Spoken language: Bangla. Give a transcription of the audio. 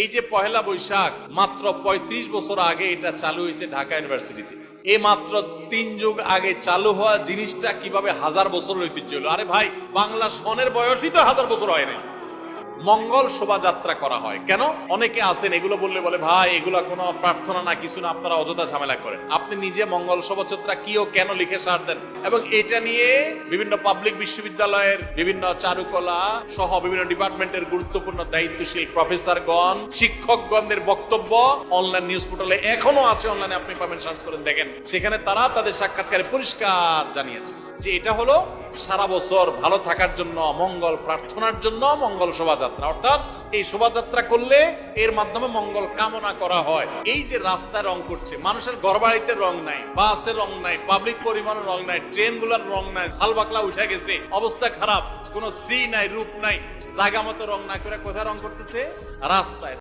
এই যে পহেলা বৈশাখ মাত্র ৩৫ বছর আগে এটা চালু হয়েছে ঢাকা ইউনিভার্সিটিতে। এই মাত্র ৩ যুগ আগে চালু হওয়া জিনিসটা কিভাবে 1000 বছরের ঐতিহ্য হলো? আরে ভাই, বাংলা সনের বয়সই তো 1000 বছর হয় না। মঙ্গল শোভাযাত্রা করা হয় কেন? অনেকে আছেন এগুলো বললে বলে ভাই এগুলো কোনো প্রার্থনা না, কিছু না, আপনারা অযথা ঝামেলা করেন। আপনি নিজে মঙ্গল শোভাযাত্রা কি ও কেন লিখে সার দেন, এবং এটা নিয়ে বিভিন্ন পাবলিক বিশ্ববিদ্যালয়ের বিভিন্ন চারুকলা সহ বিভিন্ন ডিপার্টমেন্টের গুরুত্বপূর্ণ দায়িত্বশীল প্রফেসরগণ, শিক্ষকগণদের বক্তব্য অনলাইন নিউজ পোর্টালে এখনো আছে, অনলাইনে আপনি পাবেন, সার্চ করেন দেখেন। সেখানে তারা তাদের সাক্ষাৎকারে পরিষ্কার জানিয়েছে যে এটা হলো সারা বছর ভালো থাকার জন্য, মঙ্গল প্রার্থনার জন্য মঙ্গল শোভাযাত্রা। অর্থাৎ এই শোভাযাত্রা করলে এর মাধ্যমে মঙ্গল কামনা করা হয়। এই যে রাস্তায় রং করছে, মানুষের ঘরবাড়িতে রং নাই, বাসের রং নাই, পাবলিক পরিবহনের রং নাই, ট্রেনগুলোর রং নাই, সালবাকলা উঠে গেছে, অবস্থা খারাপ, কোনো শ্রী নাই, রূপ নাই, জায়গা মতো রং না করে কোথায় রং করতেছে? রাস্তায়।